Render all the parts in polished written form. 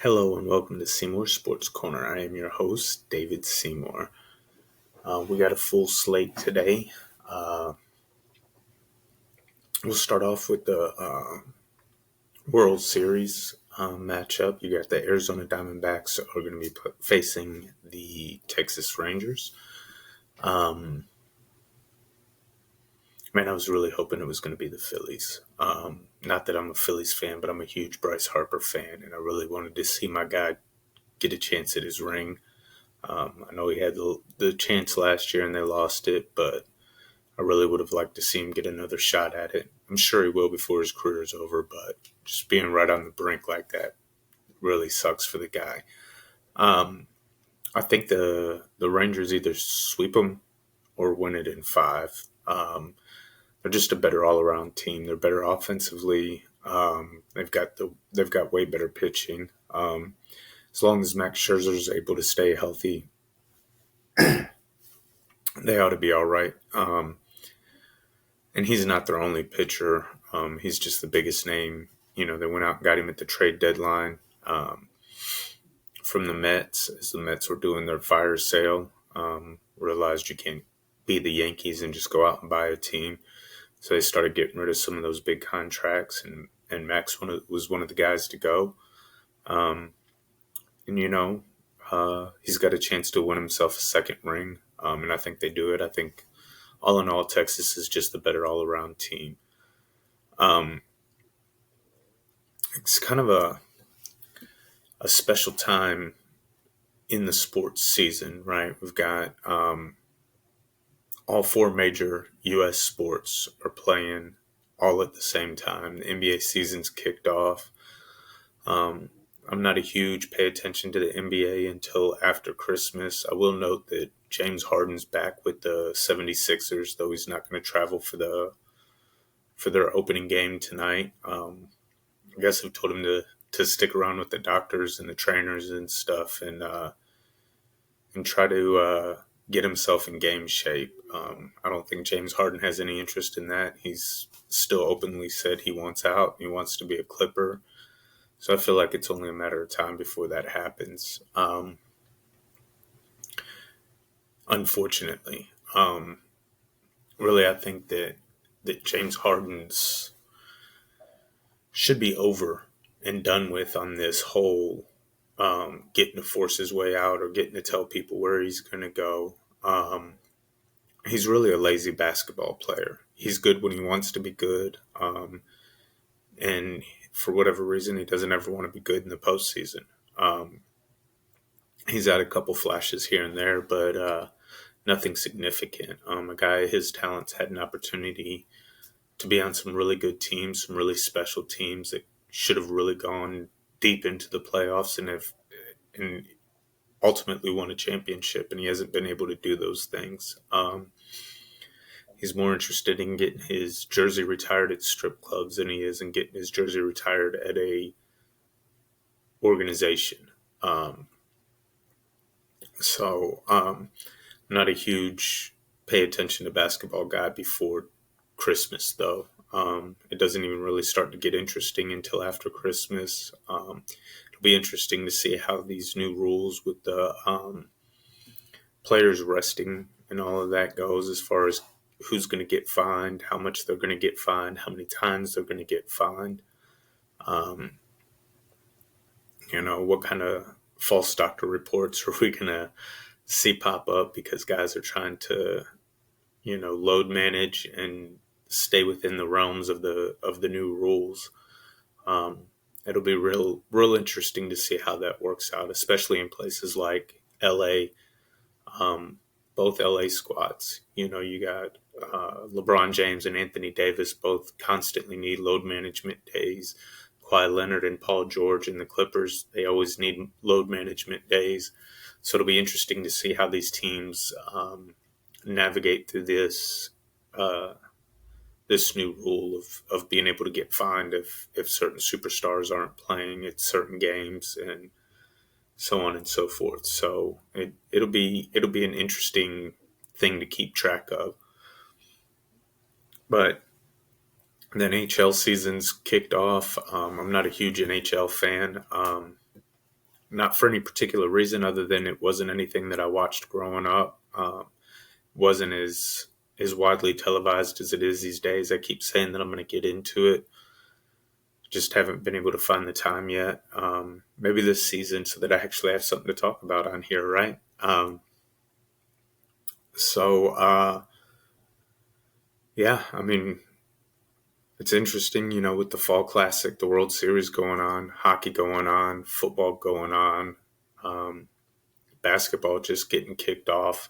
Hello and welcome to Seymour Sports Corner. I am your host, David Seymour. We got a full slate today. Uh, we'll start off with the World Series matchup. You got the Arizona Diamondbacks are going to be facing the Texas Rangers. Man, I was really hoping it was going to be the Phillies. Not that I'm a Phillies fan, but I'm a huge Bryce Harper fan, and I really wanted to see my guy get a chance at his ring. I know he had the chance last year and they lost it, but I really would have liked to see him get another shot at it. I'm sure he will before his career is over, but just being right on the brink like that really sucks for the guy. I think the Rangers either sweep them or win it in five. They're just a better all around team. They're better offensively. They've got way better pitching. As long as Max Scherzer is able to stay healthy, they ought to be all right. And he's not their only pitcher. He's just the biggest name. You know, they went out and got him at the trade deadline from the Mets as the Mets were doing their fire sale. Realized you can't be the Yankees and just go out and buy a team. So they started getting rid of some of those big contracts, and Max was one of the guys to go. And, he's got a chance to win himself a second ring, and I think they do it. I think all in all, Texas is just the better all-around team. It's kind of a special time in the sports season, right? We've got all four major U.S. sports are playing all at the same time. The NBA season's kicked off. I'm not a huge pay attention to the NBA until after Christmas. I will note that James Harden's back with the 76ers, though he's not going to travel for their opening game tonight. I guess I've told him to stick around with the doctors and the trainers and stuff and try to get himself in game shape. I don't think James Harden has any interest in that. He's still openly said he wants out. He wants to be a Clipper. So I feel like it's only a matter of time before that happens. Unfortunately, really, I think that James Harden's should be over and done with on this whole getting to force his way out or getting to tell people where he's going to go. He's really a lazy basketball player. He's good when he wants to be good. And for whatever reason, he doesn't ever want to be good in the postseason. He's had a couple flashes here and there, but nothing significant. A guy his talents had an opportunity to be on some really good teams, some really special teams that should have really gone deep into the playoffs and ultimately won a championship, and he hasn't been able to do those things. He's more interested in getting his jersey retired at strip clubs than he is in getting his jersey retired at a organization. I'm not a huge pay attention to basketball guy before Christmas, though. It doesn't even really start to get interesting until after Christmas. It'll be interesting to see how these new rules with the players resting and all of that goes as far as who's going to get fined, how much they're going to get fined, how many times they're going to get fined. What kind of false doctor reports are we going to see pop up because guys are trying to, load manage and stay within the realms of the new rules. It'll be real interesting to see how that works out, especially in places like LA. Both LA squads, you got LeBron James and Anthony Davis both constantly need load management days. Kawhi Leonard and Paul George and the Clippers, they always need load management days. So it'll be interesting to see how these teams navigate through this new rule of being able to get fined if certain superstars aren't playing at certain games and so on and so forth. So it'll be an interesting thing to keep track of. But the NHL season's kicked off. I'm not a huge NHL fan. not for any particular reason other than it wasn't anything that I watched growing up. Wasn't as widely televised as it is these days. I keep saying that I'm going to get into it. Just haven't been able to find the time yet. Maybe this season so that I actually have something to talk about on here, right? So, yeah, I mean, it's interesting, with the Fall Classic, the World Series going on, hockey going on, football going on, basketball just getting kicked off.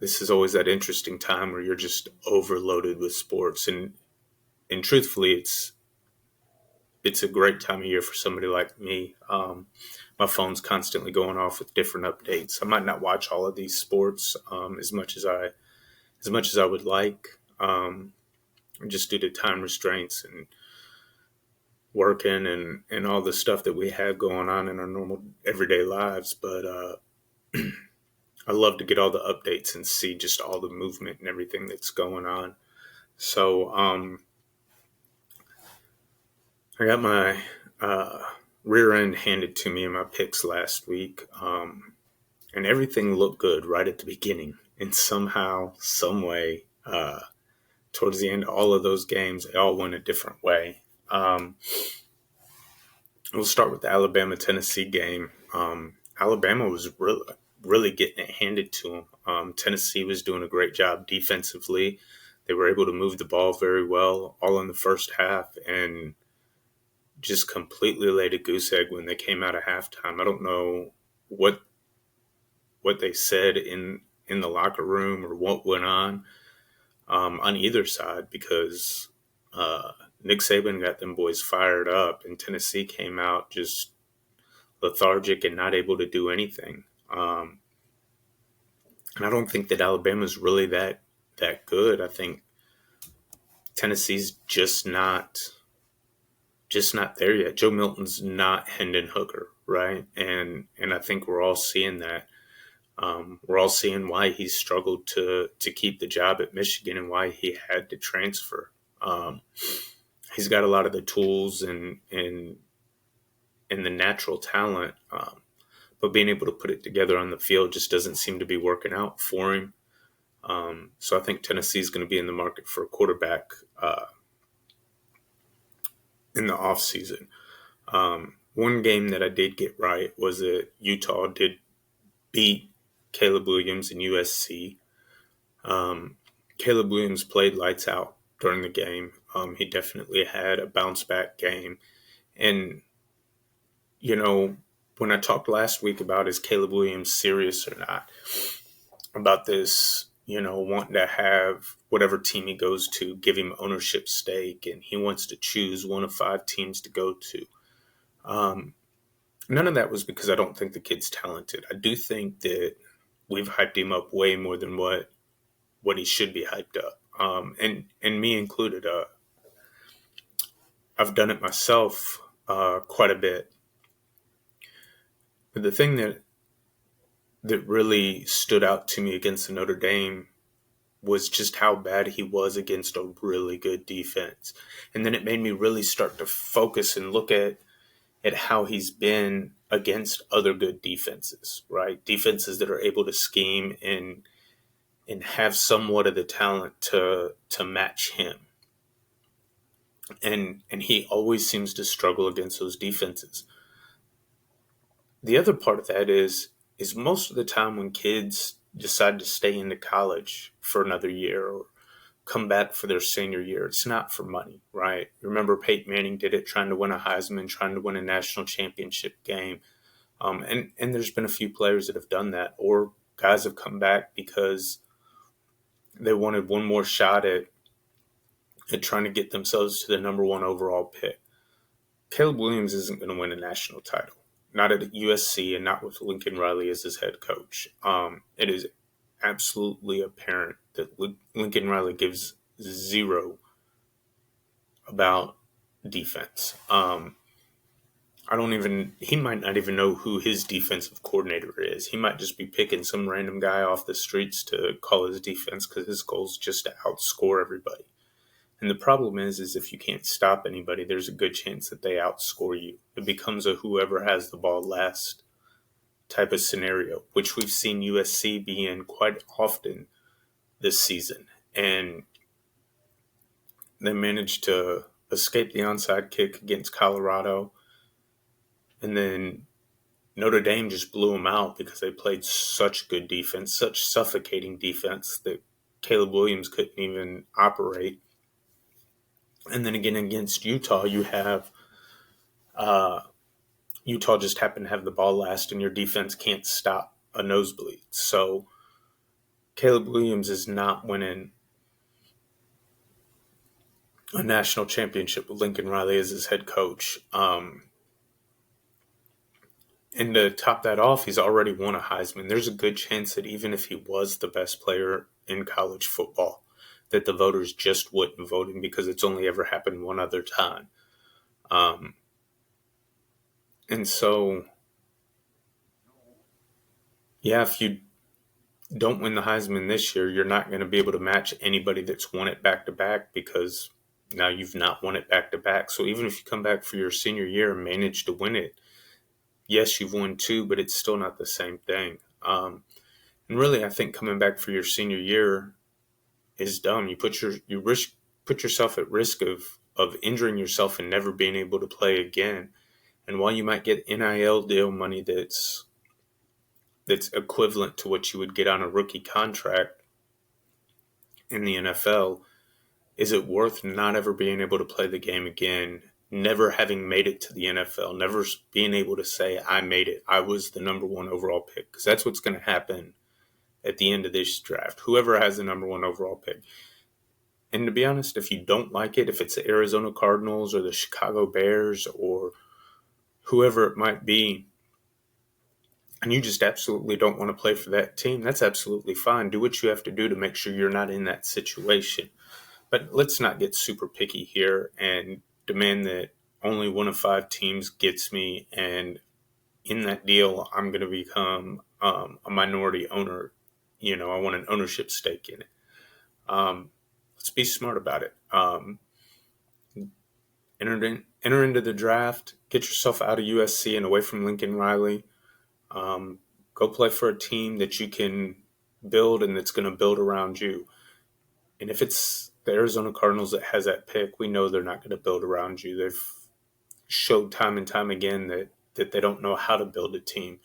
This is always that interesting time where you're just overloaded with sports, and truthfully, it's a great time of year for somebody like me. My phone's constantly going off with different updates. I might not watch all of these sports as much as I would like, just due to time restraints and working and all the stuff that we have going on in our normal everyday lives. But I love to get all the updates and see just all the movement and everything that's going on. So I got my rear end handed to me in my picks last week, and everything looked good right at the beginning. And somehow, some way, towards the end of all of those games, they all went a different way. We'll start with the Alabama-Tennessee game. Alabama was really getting it handed to them. Tennessee was doing a great job defensively. They were able to move the ball very well, all in the first half, and just completely laid a goose egg when they came out of halftime. I don't know what they said in the locker room or what went on either side, because Nick Saban got them boys fired up, and Tennessee came out just lethargic and not able to do anything. And I don't think that Alabama's really that good. I think Tennessee's just not there yet. Joe Milton's not Hendon Hooker, right? And I think we're all seeing that. We're all seeing why he struggled to keep the job at Michigan and why he had to transfer. He's got a lot of the tools and the natural talent, but being able to put it together on the field just doesn't seem to be working out for him. So I think Tennessee is going to be in the market for a quarterback in the offseason. One game that I did get right was that Utah did beat Caleb Williams and USC. Caleb Williams played lights out during the game. He definitely had a bounce back game. And, when I talked last week about is Caleb Williams serious or not, about this, wanting to have whatever team he goes to give him ownership stake, and he wants to choose one of 5 teams to go to. None of that was because I don't think the kid's talented. I do think that we've hyped him up way more than what he should be hyped up, and me included. I've done it myself quite a bit. But the thing that really stood out to me against the Notre Dame was just how bad he was against a really good defense. And then it made me really start to focus and look at how he's been against other good defenses, right? Defenses that are able to scheme and have somewhat of the talent to match him. And he always seems to struggle against those defenses. The other part of that is most of the time when kids decide to stay into college for another year or come back for their senior year, it's not for money, right? Remember Peyton Manning did it, trying to win a Heisman, trying to win a national championship game. And there's been a few players that have done that, or guys have come back because they wanted one more shot at trying to get themselves to the number 1 overall pick. Caleb Williams isn't going to win a national title. Not at USC and not with Lincoln Riley as his head coach. It is absolutely apparent that Lincoln Riley gives zero about defense. He might not even know who his defensive coordinator is. He might just be picking some random guy off the streets to call his defense because his goal is just to outscore everybody. And the problem is if you can't stop anybody, there's a good chance that they outscore you. It becomes a whoever has the ball last type of scenario, which we've seen USC be in quite often this season. And they managed to escape the onside kick against Colorado. And then Notre Dame just blew them out because they played such good defense, such suffocating defense that Caleb Williams couldn't even operate. And then again against Utah, you have Utah just happened to have the ball last, and your defense can't stop a nosebleed. So Caleb Williams is not winning a national championship with Lincoln Riley as his head coach. And to top that off, he's already won a Heisman. There's a good chance that even if he was the best player in college football, that the voters just wouldn't vote him because it's only ever happened one other time. And so, yeah, if you don't win the Heisman this year, you're not going to be able to match anybody that's won it back-to-back because now you've not won it back-to-back. So even if you come back for your senior year and manage to win it, yes, you've won two, but it's still not the same thing. And really, I think coming back for your senior year is dumb. You put yourself at risk of injuring yourself and never being able to play again. And while you might get NIL deal money that's equivalent to what you would get on a rookie contract in the NFL, is it worth not ever being able to play the game again, never having made it to the NFL, never being able to say, I made it, I was the number one overall pick? Because that's what's going to happen at the end of this draft. Whoever has the number one overall pick. And to be honest, if you don't like it, if it's the Arizona Cardinals or the Chicago Bears or whoever it might be, and you just absolutely don't want to play for that team, that's absolutely fine. Do what you have to do to make sure you're not in that situation. But let's not get super picky here and demand that only one of 5 teams gets me, and in that deal, I'm going to become a minority owner. I want an ownership stake in it. Let's be smart about it. Enter into the draft, get yourself out of USC and away from Lincoln Riley. Go play for a team that you can build and that's going to build around you. And if it's the Arizona Cardinals that has that pick, we know they're not going to build around you. They've showed time and time again that they don't know how to build a team.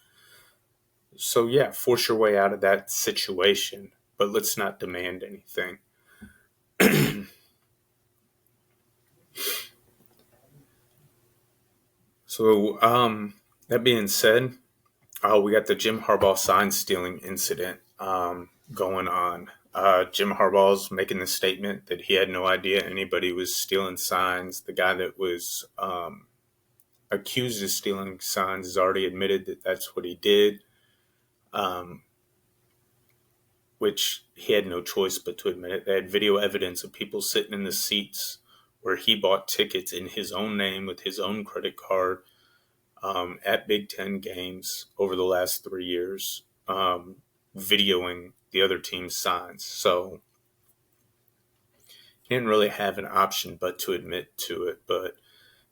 So, yeah, force your way out of that situation, but let's not demand anything. So, that being said, we got the Jim Harbaugh sign stealing incident going on. Jim Harbaugh's making the statement that he had no idea anybody was stealing signs. The guy that was accused of stealing signs has already admitted that that's what he did, which he had no choice but to admit it. They had video evidence of people sitting in the seats where he bought tickets in his own name with his own credit card at Big Ten games over the last 3 years, videoing the other team's signs. So he didn't really have an option but to admit to it. But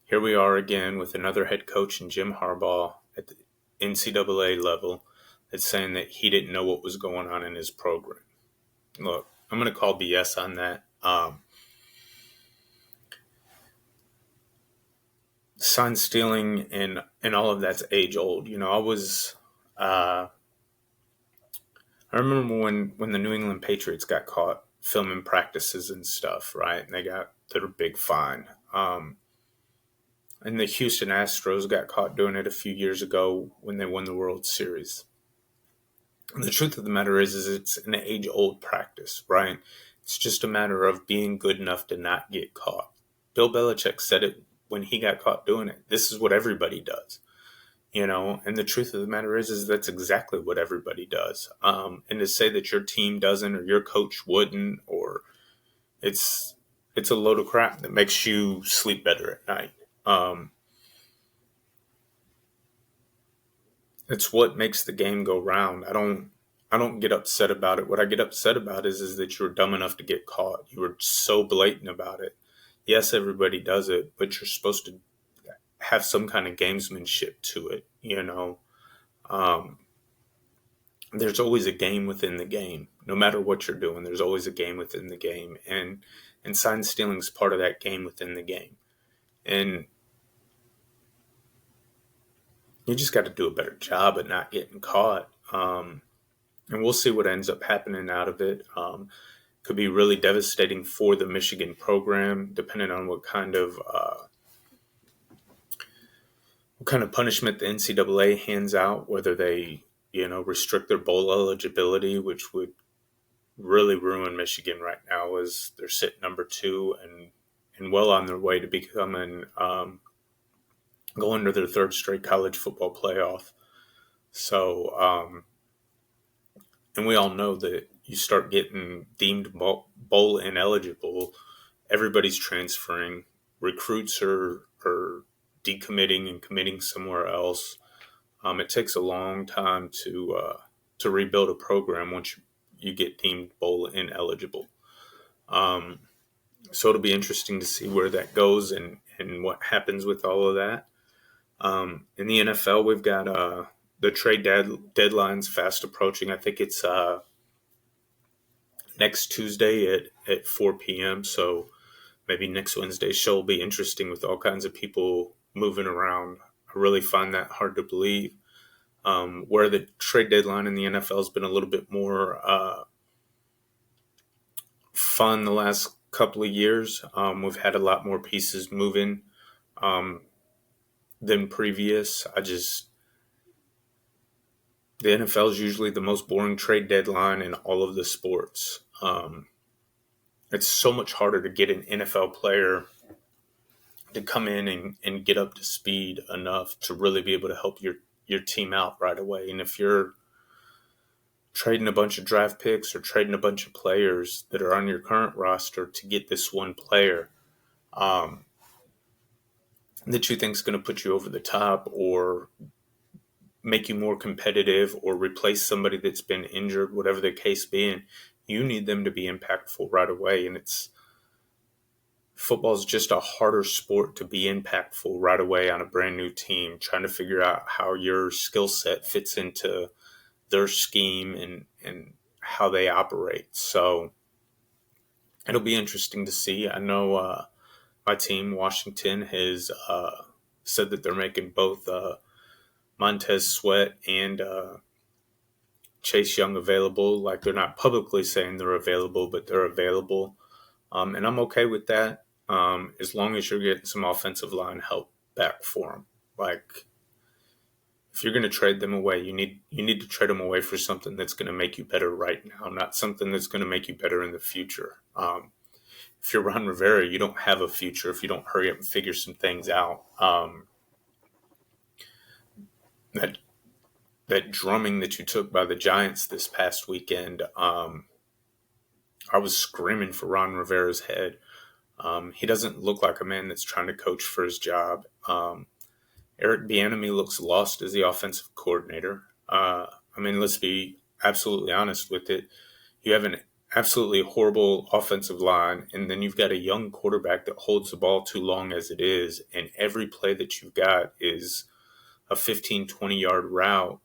here we are again with another head coach in Jim Harbaugh at the NCAA level that's saying that he didn't know what was going on in his program. Look, I'm going to call BS on that. Sign stealing and all of that's age old. I remember when the New England Patriots got caught filming practices and stuff, right? And they got their big fine. And the Houston Astros got caught doing it a few years ago when they won the World Series. And the truth of the matter is it's an age-old practice, right? It's just a matter of being good enough to not get caught. Bill Belichick said it when he got caught doing it. This is what everybody does. And the truth of the matter is that's exactly what everybody does. And to say that your team doesn't or your coach wouldn't, or it's a load of crap that makes you sleep better at night. It's what makes the game go round. I don't I don't get upset about it. What I get upset about is that you were dumb enough to get caught. You were so blatant about it. Yes, everybody does it, but you're supposed to have some kind of gamesmanship to it. Um, there's always a game within the game. No matter what you're doing, there's always a game within the game, and sign stealing is part of that game within the game. And you just got to do a better job at not getting caught. And we'll see what ends up happening out of it. Could be really devastating for the Michigan program, depending on what kind of punishment the NCAA hands out. Whether they, restrict their bowl eligibility, which would really ruin Michigan right now, as they're sitting number 2 and well on their way to becoming going to their third straight college football playoff. So, and we all know that you start getting deemed bowl ineligible, everybody's transferring. Recruits are decommitting and committing somewhere else. It takes a long time to rebuild a program once you get deemed bowl ineligible. So it'll be interesting to see where that goes and what happens with all of that. In the NFL, we've got the trade deadline's fast approaching. I think it's next Tuesday at 4 p.m. So maybe next Wednesday's show will be interesting with all kinds of people moving around. I really find that hard to believe. Where the trade deadline in the NFL has been a little bit more fun the last couple of years. We've had a lot more pieces moving than previous. The NFL is usually the most boring trade deadline in all of the sports. It's so much harder to get an NFL player to come in and get up to speed enough to really be able to help your team out right away. And if you're trading a bunch of draft picks or trading a bunch of players that are on your current roster to get this one player that you think is going to put you over the top or make you more competitive or replace somebody that's been injured, whatever the case being, you need them to be impactful right away. And football is just a harder sport to be impactful right away on a brand new team, trying to figure out how your skill set fits into their scheme and how they operate. So it'll be interesting to see. I know my team, Washington, has said that they're making both Montez Sweat and Chase Young available. Like, they're not publicly saying they're available, but they're available. And I'm okay with that, as long as you're getting some offensive line help back for them. Like, if you're going to trade them away, you need to trade them away for something that's going to make you better right now, not something that's going to make you better in the future. If you're Ron Rivera, you don't have a future if you don't hurry up and figure some things out. That drumming that you took by the Giants this past weekend, I was screaming for Ron Rivera's head. He doesn't look like a man that's trying to coach for his job. Eric Bieniemy looks lost as the offensive coordinator. Let's be absolutely honest with it. You have an absolutely horrible offensive line, and then you've got a young quarterback that holds the ball too long as it is, and every play that you've got is a 15, 20-yard route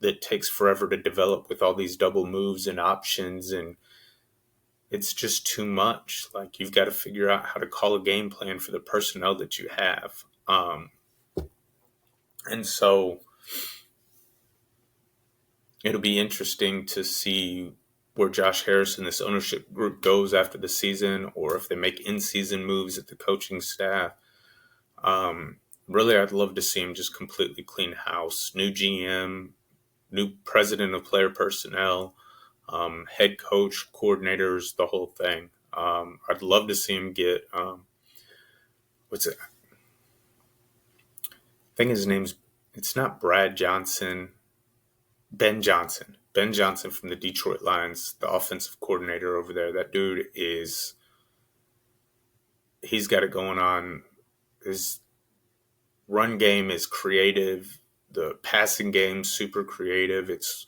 that takes forever to develop with all these double moves and options, and it's just too much. Like, you've got to figure out how to call a game plan for the personnel that you have. And so it'll be interesting to see where Josh Harris and this ownership group goes after the season, or if they make in-season moves at the coaching staff. Really, I'd love to see him just completely clean house. New GM, new president of player personnel, head coach, coordinators, the whole thing. I'd love to see him get what's it? I think his name's, it's not Brad Johnson, Ben Johnson. Ben Johnson from the Detroit Lions, the offensive coordinator over there. That dude he's got it going on. His run game is creative. The passing game super creative. It's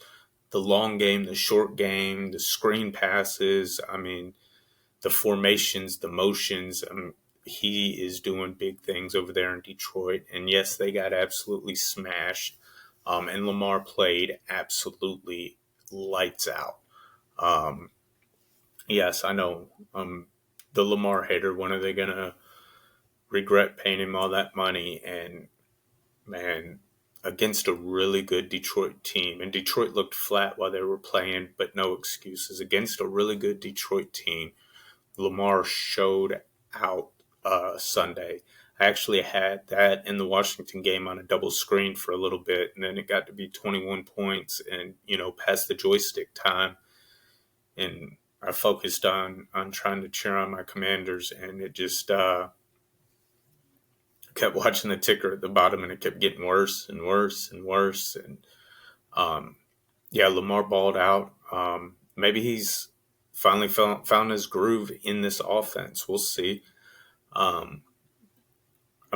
the long game, the short game, the screen passes. I mean, the formations, the motions. He is doing big things over there in Detroit. And yes, they got absolutely smashed. And Lamar played absolutely lights out. Um, yes, I know. The Lamar hater. When are they gonna regret paying him all that money? And man, against a really good Detroit team, and Detroit looked flat while they were playing, but no excuses. Against a really good Detroit team, Lamar showed out Sunday. I actually had that in the Washington game on a double screen for a little bit, and then it got to be 21 points and, past the joystick time. And I focused on trying to cheer on my Commanders, and it just kept watching the ticker at the bottom, and it kept getting worse and worse and worse. And yeah, Lamar balled out. Maybe he's finally found his groove in this offense. We'll see. I'm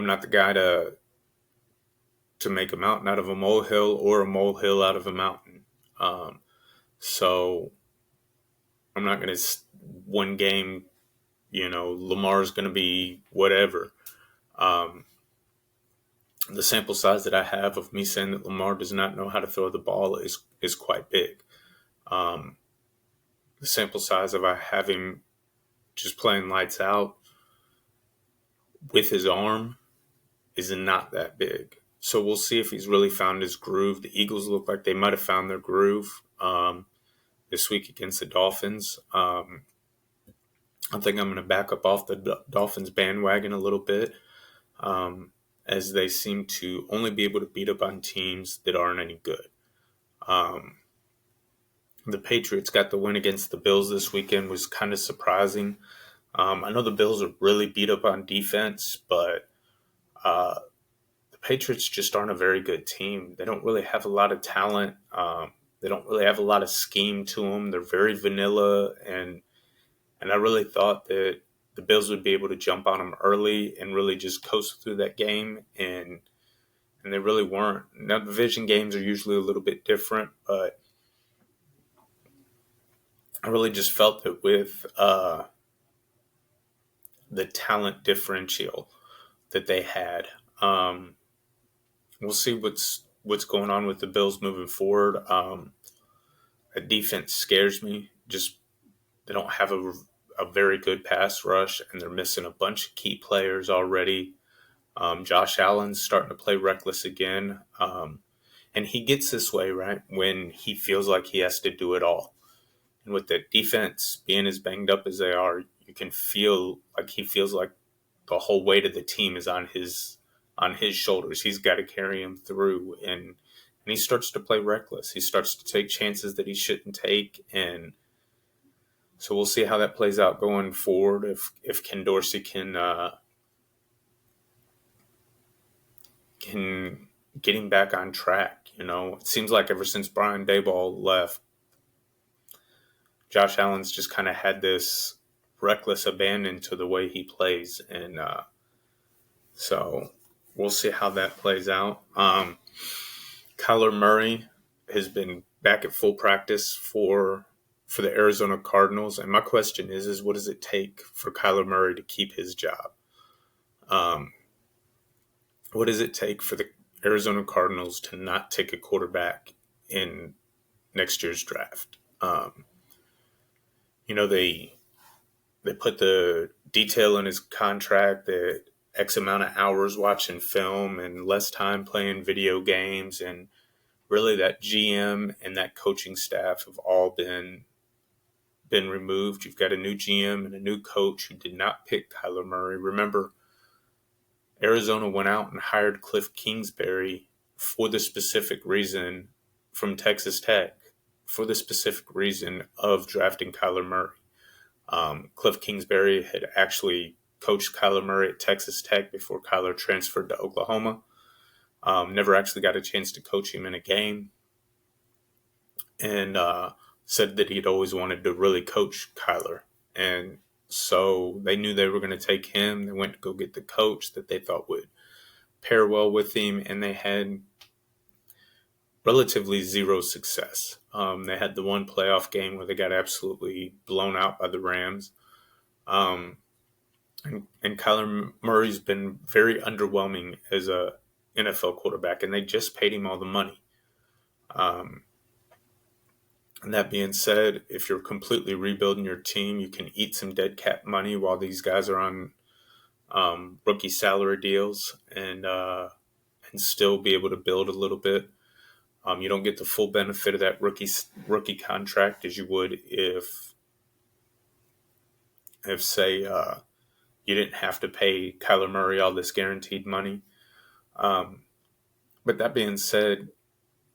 not the guy to make a mountain out of a molehill or a molehill out of a mountain. So I'm not going to one game, Lamar's going to be whatever. The sample size that I have of me saying that Lamar does not know how to throw the ball is quite big. The sample size of I have him just playing lights out with his arm is not that big. So we'll see if he's really found his groove. The Eagles look like they might have found their groove this week against the Dolphins. I think I'm going to back up off the Dolphins bandwagon a little bit, as they seem to only be able to beat up on teams that aren't any good. The Patriots got the win against the Bills this weekend, was kind of surprising. I know the Bills are really beat up on defense, but the Patriots just aren't a very good team. They don't really have a lot of talent. They don't really have a lot of scheme to them. They're very vanilla, and I really thought that the Bills would be able to jump on them early and really just coast through that game, and they really weren't. Now, division games are usually a little bit different, but I really just felt that with the talent differential that they had, we'll see what's going on with the Bills moving forward. A defense scares me. Just they don't have a very good pass rush, and they're missing a bunch of key players already. Josh Allen's starting to play reckless again, and he gets this way, right, when he feels like he has to do it all. And with the defense being as banged up as they are, you can feel like he feels like the whole weight of the team is on his shoulders. He's got to carry him through, and he starts to play reckless. He starts to take chances that he shouldn't take, and so we'll see how that plays out going forward. If Ken Dorsey can get him back on track, it seems like ever since Brian Daboll left, Josh Allen's just kind of had this reckless abandon to the way he plays, and so we'll see how that plays out. Kyler Murray has been back at full practice for the Arizona Cardinals, and my question is what does it take for Kyler Murray to keep his job? What does it take for the Arizona Cardinals to not take a quarterback in next year's draft? They put the detail in his contract that X amount of hours watching film and less time playing video games, and really that GM and that coaching staff have all been removed. You've got a new GM and a new coach who did not pick Kyler Murray. Remember, Arizona went out and hired Cliff Kingsbury for the specific reason from Texas Tech, for the specific reason of drafting Kyler Murray. Cliff Kingsbury had actually coached Kyler Murray at Texas Tech before Kyler transferred to Oklahoma. Never actually got a chance to coach him in a game, and said that he'd always wanted to really coach Kyler. And so they knew they were going to take him. They went to go get the coach that they thought would pair well with him, and they had relatively zero success. They had the one playoff game where they got absolutely blown out by the Rams. Um, and Kyler Murray's been very underwhelming as a NFL quarterback, and they just paid him all the money. Um, and that being said, if you're completely rebuilding your team, you can eat some dead cap money while these guys are on rookie salary deals and still be able to build a little bit. You don't get the full benefit of that rookie contract as you would if say you didn't have to pay Kyler Murray all this guaranteed money. But that being said,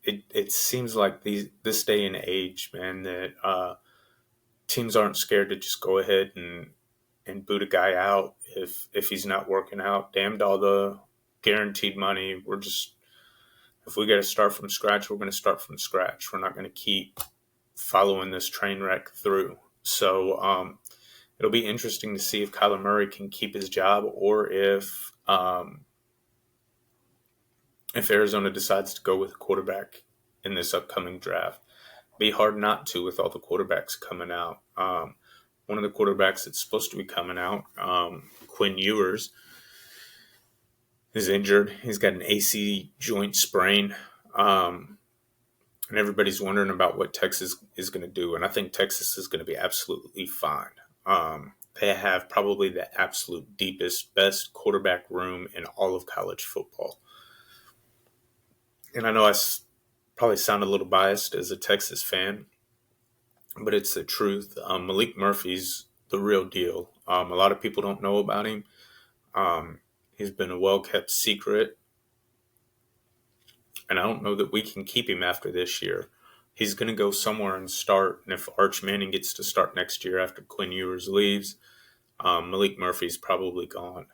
it seems like this day and age, man, that teams aren't scared to just go ahead and boot a guy out if he's not working out. Damned all the guaranteed money. If we got to start from scratch, we're going to start from scratch. We're not going to keep following this train wreck through. So it'll be interesting to see if Kyler Murray can keep his job or if Arizona decides to go with a quarterback in this upcoming draft. Be hard not to with all the quarterbacks coming out. One of the quarterbacks that's supposed to be coming out, Quinn Ewers, is injured. He's got an AC joint sprain. And everybody's wondering about what Texas is going to do. And I think Texas is going to be absolutely fine. They have probably the absolute deepest, best quarterback room in all of college football. And I know I probably sound a little biased as a Texas fan, but it's the truth. Malik Murphy's the real deal. A lot of people don't know about him. He's been a well-kept secret. And I don't know that we can keep him after this year. He's going to go somewhere and start. And if Arch Manning gets to start next year after Quinn Ewers leaves, Malik Murphy's probably gone.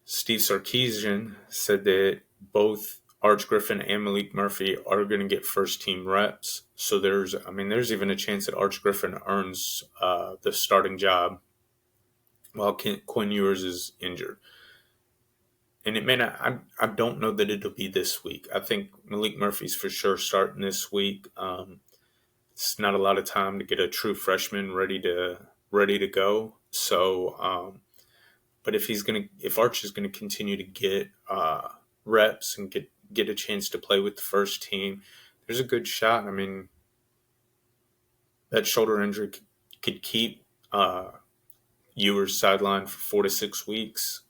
Steve Sarkisian said that both Arch Griffin and Malik Murphy are going to get first-team reps. So there's even a chance that Arch Griffin earns the starting job while Quinn Ewers is injured. And it may not. I don't know that it'll be this week. I think Malik Murphy's for sure starting this week. It's not a lot of time to get a true freshman ready to go. So, but if Arch is gonna continue to get reps and get a chance to play with the first team, there's a good shot. I mean, that shoulder injury could keep Ewers sidelined for 4 to 6 weeks.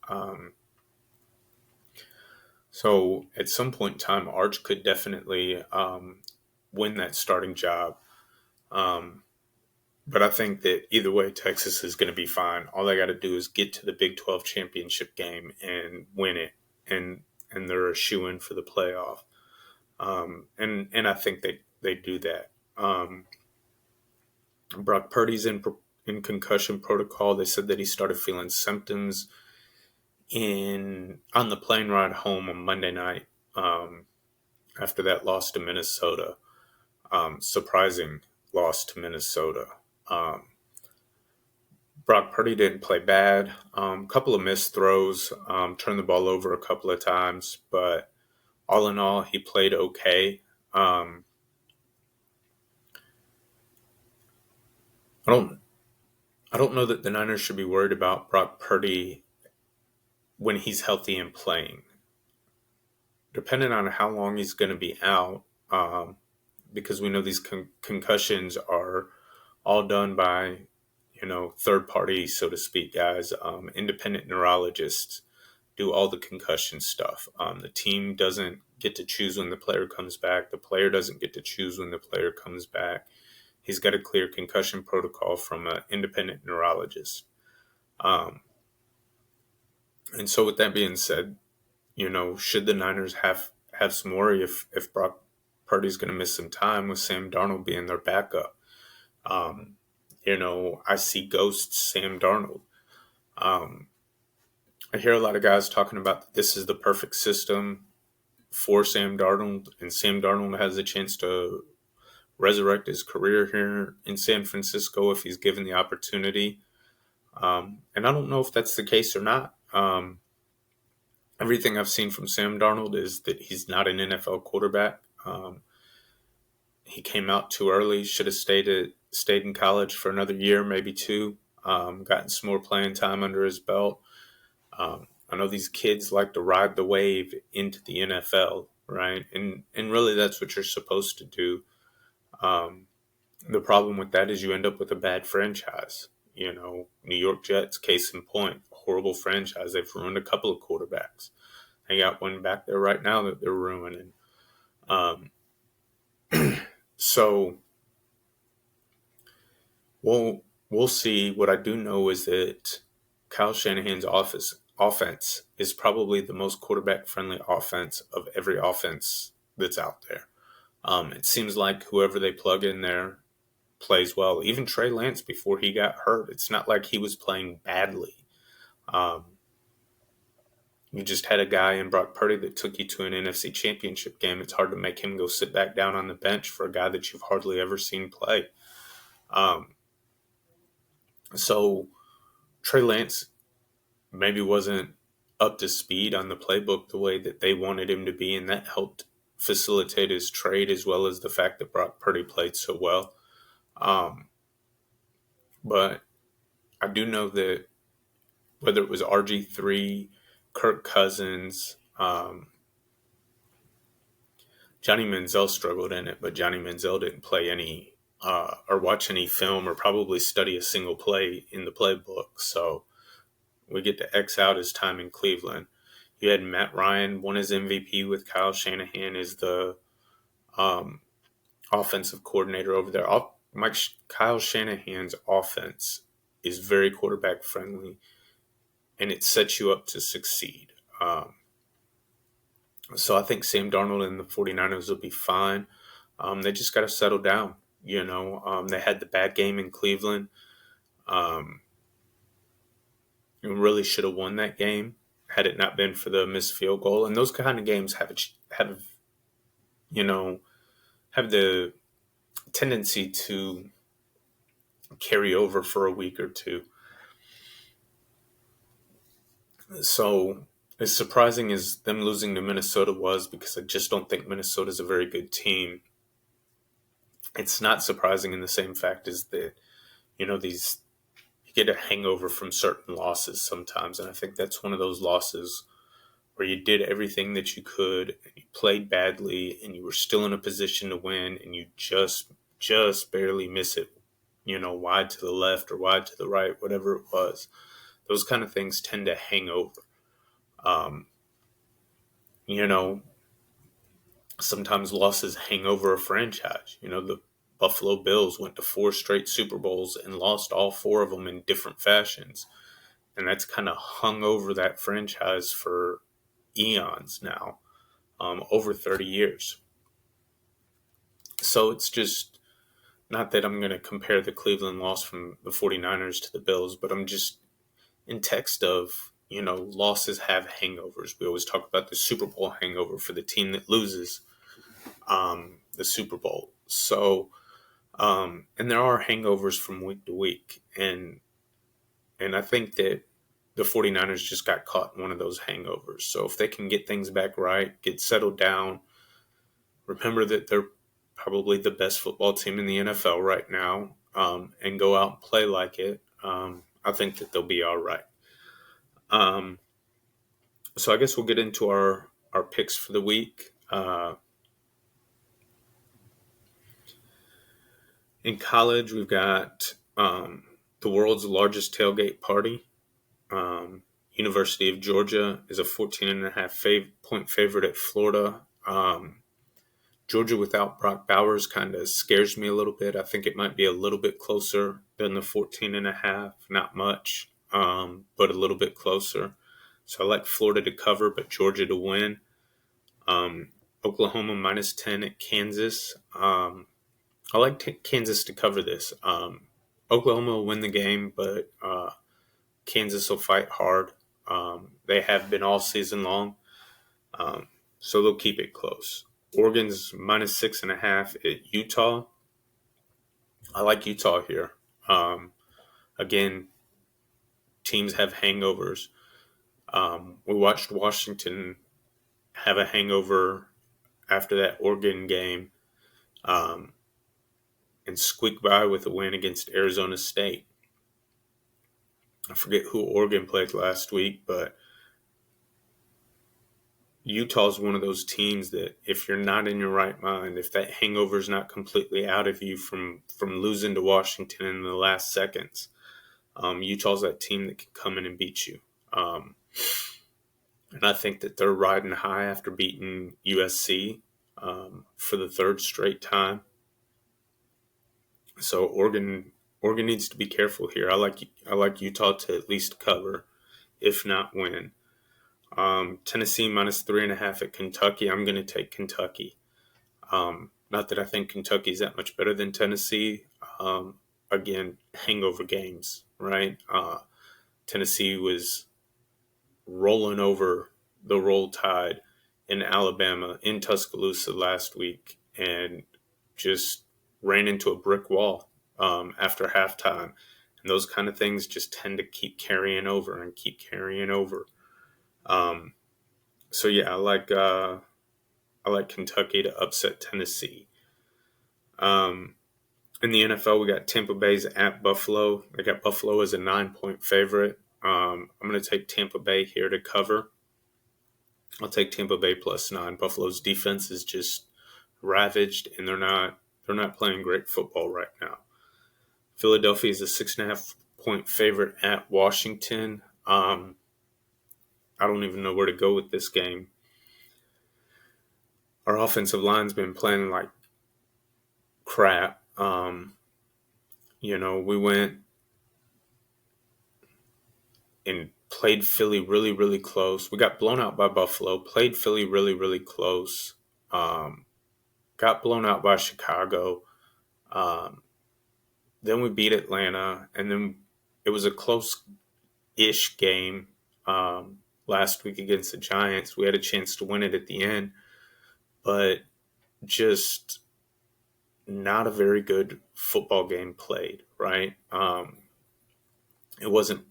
So at some point in time, Arch could definitely win that starting job. But I think that either way, Texas is going to be fine. All they got to do is get to the Big 12 championship game and win it, and they're a shoo-in for the playoff. And I think they do that. Brock Purdy's in concussion protocol. They said that he started feeling symptoms on the plane ride home on Monday night after that loss to Minnesota. Surprising loss to Minnesota. Brock Purdy didn't play bad. Couple of missed throws, turned the ball over a couple of times, but all in all, he played okay. I don't know that the Niners should be worried about Brock Purdy when he's healthy and playing. Depending on how long he's going to be out, because we know these concussions are all done by, third party, so to speak, guys. Independent neurologists do all the concussion stuff. The team doesn't get to choose when the player comes back. The player doesn't get to choose when the player comes back. He's got a clear concussion protocol from an independent neurologist. And so with that being said, should the Niners have some worry if Brock Purdy's going to miss some time with Sam Darnold being their backup? I see ghosts Sam Darnold. I hear a lot of guys talking about that this is the perfect system for Sam Darnold, and Sam Darnold has a chance to resurrect his career here in San Francisco if he's given the opportunity. And I don't know if that's the case or not. everything I've seen from Sam Darnold is that he's not an NFL quarterback. He came out too early. Should have stayed in college for another year, maybe two. Gotten some more playing time under his belt. I know these kids like to ride the wave into the NFL, right? And really, that's what you're supposed to do. Um, the problem with that is you end up with a bad franchise. New York Jets, case in point, horrible franchise. They've ruined a couple of quarterbacks. They got one back there right now that they're ruining. Um, so we'll see. What I do know is that Kyle Shanahan's offense is probably the most quarterback friendly offense of every offense that's out there. It seems like whoever they plug in there plays well. Even Trey Lance before he got hurt, it's not like he was playing badly. Um, you just had a guy in Brock Purdy that took you to an NFC Championship game. It's hard to make him go sit back down on the bench for a guy that you've hardly ever seen play. So Trey Lance maybe wasn't up to speed on the playbook the way that they wanted him to be, and that helped facilitate his trade as well as the fact that Brock Purdy played so well. But I do know that whether it was RG3, Kirk Cousins, Johnny Manziel struggled in it, but Johnny Manziel didn't play any or watch any film or probably study a single play in the playbook. So we get to X out his time in Cleveland. You had Matt Ryan won his MVP with Kyle Shanahan as the offensive coordinator over there. Kyle Shanahan's offense is very quarterback friendly, and it sets you up to succeed. So I think Sam Darnold and the 49ers will be fine. They just got to settle down. They had the bad game in Cleveland. You really should have won that game had it not been for the missed field goal. And those kind of games have the tendency to carry over for a week or two. So as surprising as them losing to Minnesota was, because I just don't think Minnesota's a very good team, it's not surprising in the same fact as that, you get a hangover from certain losses sometimes. And I think that's one of those losses where you did everything that you could and you played badly and you were still in a position to win and you just barely miss it, wide to the left or wide to the right, whatever it was. Those kind of things tend to hang over. Sometimes losses hang over a franchise. The Buffalo Bills went to 4 straight Super Bowls and lost all 4 of them in different fashions. And that's kind of hung over that franchise for eons now, over 30 years. So it's just not that I'm going to compare the Cleveland loss from the 49ers to the Bills, but I'm just in text of, losses have hangovers. We always talk about the Super Bowl hangover for the team that loses the Super Bowl. So, and there are hangovers from week to week. And I think that the 49ers just got caught in one of those hangovers. So if they can get things back right, get settled down, remember that they're probably the best football team in the NFL right now, and go out and play like it, I think that they'll be all right. So I guess we'll get into our picks for the week. In college, we've got the world's largest tailgate party. University of Georgia is a 14.5 point favorite at Florida. Georgia without Brock Bowers kind of scares me a little bit. I think it might be a little bit closer than the 14.5. Not much, but a little bit closer. So I like Florida to cover, but Georgia to win. Oklahoma -10 at Kansas. I like Kansas to cover this. Oklahoma will win the game, but Kansas will fight hard. They have been all season long, so they'll keep it close. Oregon's -6.5 at Utah. I like Utah here. Again, teams have hangovers. We watched Washington have a hangover after that Oregon game um, and squeak by with a win against Arizona State. I forget who Oregon played last week, but Utah's one of those teams that if you're not in your right mind, if that hangover is not completely out of you from losing to Washington in the last seconds, Utah's that team that can come in and beat you. And I think that they're riding high after beating USC for the third straight time. So Oregon needs to be careful here. I like Utah to at least cover, if not win. Tennessee minus 3.5 at Kentucky. I'm going to take Kentucky. Not that I think Kentucky is that much better than Tennessee. Again, hangover games, right? Tennessee was rolling over the Roll Tide in Alabama, in Tuscaloosa last week, and just ran into a brick wall after halftime. And those kind of things just tend to keep carrying over and keep carrying over. So yeah, I like Kentucky to upset Tennessee. In the NFL, we got Tampa Bay's at Buffalo. They got Buffalo as a 9-point favorite. I'm going to take Tampa Bay here to cover. I'll take Tampa Bay plus 9. Buffalo's defense is just ravaged, and they're not playing great football right now. Philadelphia is a 6.5-point favorite at Washington. I don't even know where to go with this game. Our offensive line's been playing like crap. We went and played Philly really, really close. We got blown out by Buffalo, played Philly really, really close. Got blown out by Chicago. Then we beat Atlanta, and then it was a close-ish game last week against the Giants. We had a chance to win it at the end, but just not a very good football game played, right? It wasn't.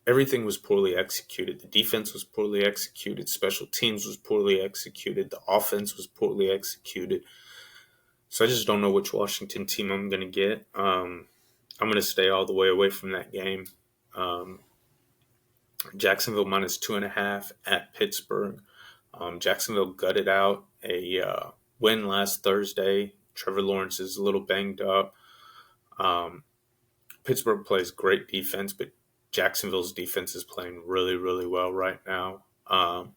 Everything was poorly executed. The defense was poorly executed. Special teams was poorly executed. The offense was poorly executed. So I just don't know which Washington team I'm going to get. I'm going to stay all the way away from that game. Jacksonville minus 2.5 at Pittsburgh. Jacksonville gutted out a win last Thursday. Trevor Lawrence is a little banged up. Pittsburgh plays great defense, but Jacksonville's defense is playing really, really well right now. I'm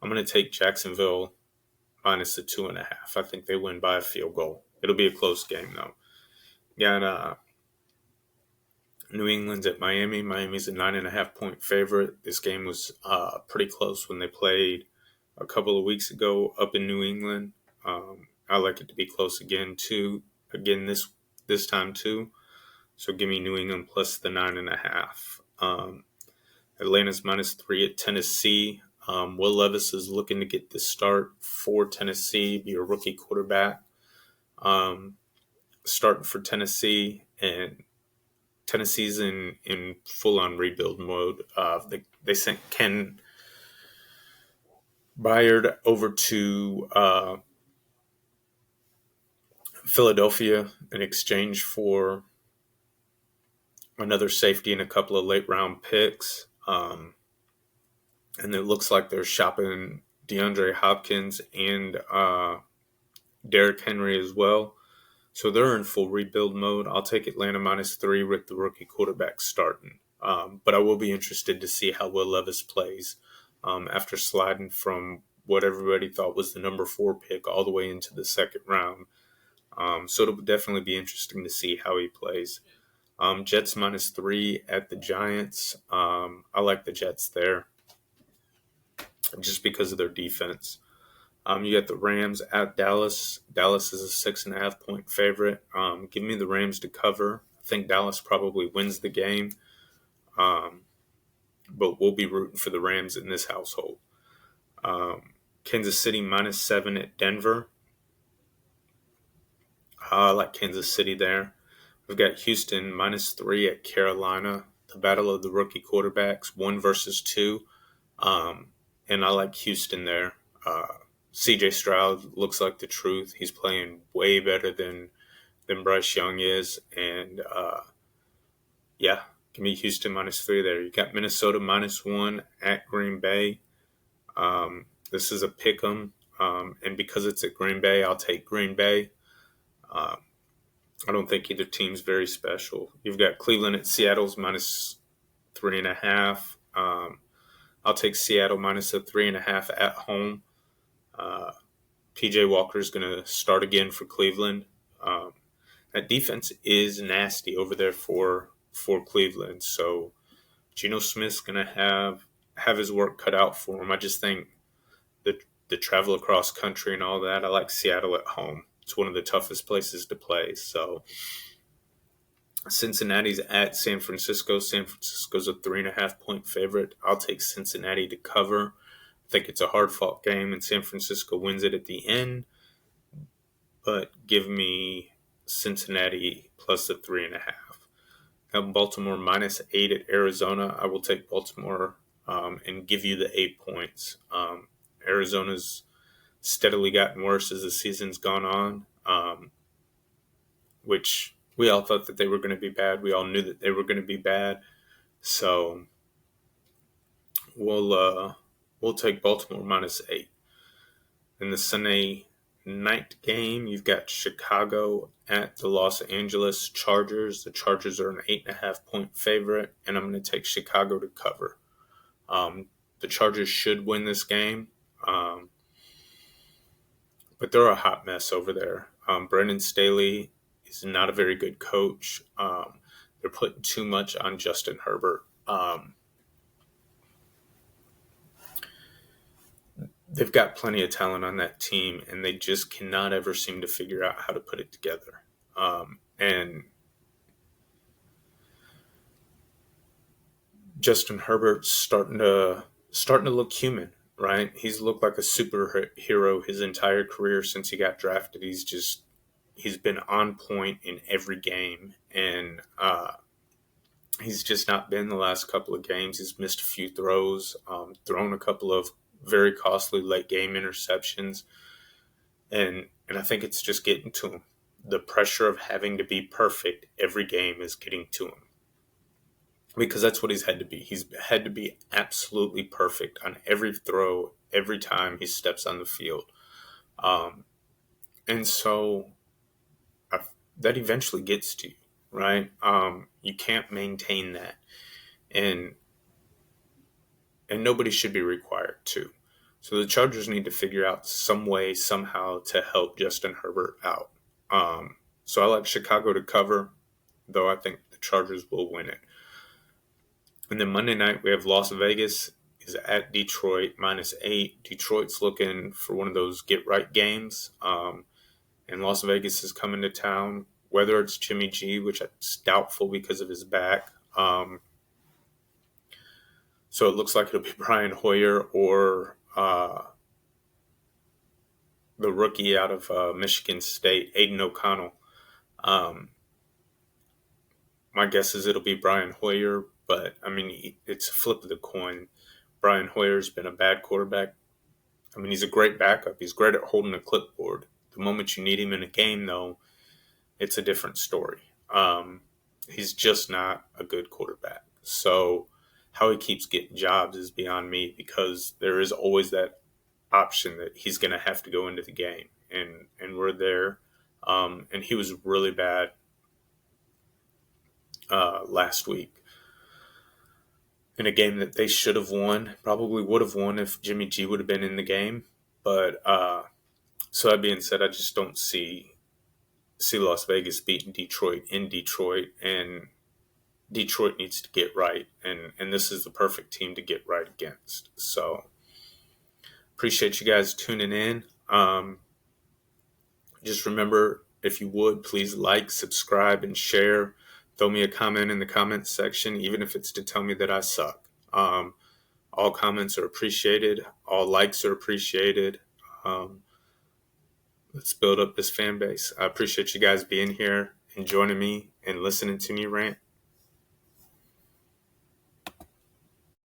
going to take Jacksonville minus the 2.5. I think they win by a field goal. It'll be a close game, though. Got New England's at Miami. Miami's a 9.5-point favorite. This game was pretty close when they played a couple of weeks ago up in New England. I like it to be close again this time too. So give me New England plus the 9.5. Atlanta's minus 3 at Tennessee. Will Levis is looking to get the start for Tennessee, be a rookie quarterback. Starting for Tennessee, and Tennessee's in full-on rebuild mode. They sent Ken Byard over to Philadelphia in exchange for another safety and a couple of late-round picks. And it looks like they're shopping DeAndre Hopkins and Derrick Henry as well. So they're in full rebuild mode. I'll take Atlanta minus 3 with the rookie quarterback starting. But I will be interested to see how Will Levis plays after sliding from what everybody thought was the number 4 pick all the way into the second round. So it'll definitely be interesting to see how he plays. Jets minus 3 at the Giants. I like the Jets there just because of their defense. You got the Rams at Dallas. Dallas is a 6.5-point favorite. Give me the Rams to cover. I think Dallas probably wins the game. But we'll be rooting for the Rams in this household. Kansas City minus 7 at Denver. I like Kansas City there. We've got Houston minus 3 at Carolina. The battle of the rookie quarterbacks, 1 versus 2. And I like Houston there. CJ Stroud looks like the truth. He's playing way better than Bryce Young is. And yeah, give me Houston -3 there. You got Minnesota -1 at Green Bay. This is a pick 'em. And because it's at Green Bay, I'll take Green Bay. Um, I don't think either team's very special. You've got Cleveland at Seattle's -3.5. I'll take Seattle -3.5 at home. PJ Walker's going to start again for Cleveland. That defense is nasty over there for Cleveland. So Geno Smith's going to have his work cut out for him. I just think the travel across country and all that. I like Seattle at home. It's one of the toughest places to play. So Cincinnati's at San Francisco. San Francisco's a 3.5-point favorite. I'll take Cincinnati to cover. I think it's a hard-fought game, and San Francisco wins it at the end. But give me Cincinnati plus the 3.5. Got Baltimore -8 at Arizona. I will take Baltimore and give you the 8 points. Arizona's steadily gotten worse as the season's gone on, which we all thought that they were going to be bad. We all knew that they were going to be bad. So we'll take Baltimore -8. In the Sunday night game, you've got Chicago at the Los Angeles Chargers. The Chargers are an 8.5-point favorite, and I'm going to take Chicago to cover. The Chargers should win this game, but they're a hot mess over there. Brendan Staley is not a very good coach. They're putting too much on Justin Herbert. They've got plenty of talent on that team, and they just cannot ever seem to figure out how to put it together. And Justin Herbert's starting to look human, right? He's looked like a superhero his entire career since he got drafted. He's been on point in every game, and he's just not been the last couple of games. He's missed a few throws, thrown a couple of very costly late game interceptions, and I think it's just getting to him. The pressure of having to be perfect every game is getting to him, because that's what he's had to be. He's had to be absolutely perfect on every throw, every time he steps on the field. And so that eventually gets to you, right? You can't maintain that. And nobody should be required to. So the Chargers need to figure out some way, somehow, to help Justin Herbert out. So I like Chicago to cover, though I think the Chargers will win it. And then Monday night, we have Las Vegas is at Detroit -8. Detroit's looking for one of those get-right games. And Las Vegas is coming to town, whether it's Jimmy G, which it's doubtful because of his back. So it looks like it'll be Brian Hoyer or the rookie out of Michigan State, Aiden O'Connell. My guess is it'll be Brian Hoyer, but, I mean, it's a flip of the coin. Brian Hoyer's been a bad quarterback. I mean, he's a great backup. He's great at holding a clipboard. The moment you need him in a game, though, it's a different story. He's just not a good quarterback. So how he keeps getting jobs is beyond me, because there is always that option that he's going to have to go into the game. And we're there. And he was really bad last week in a game that they should have won, probably would have won if Jimmy G would have been in the game. But so that being said, I just don't see Las Vegas beating Detroit in Detroit, and Detroit needs to get right, and this is the perfect team to get right against. So appreciate you guys tuning in. Just remember, if you would, please like, subscribe, and share. Throw me a comment in the comments section, even if it's to tell me that I suck. All comments are appreciated. All likes are appreciated. Let's build up this fan base. I appreciate you guys being here and joining me and listening to me rant.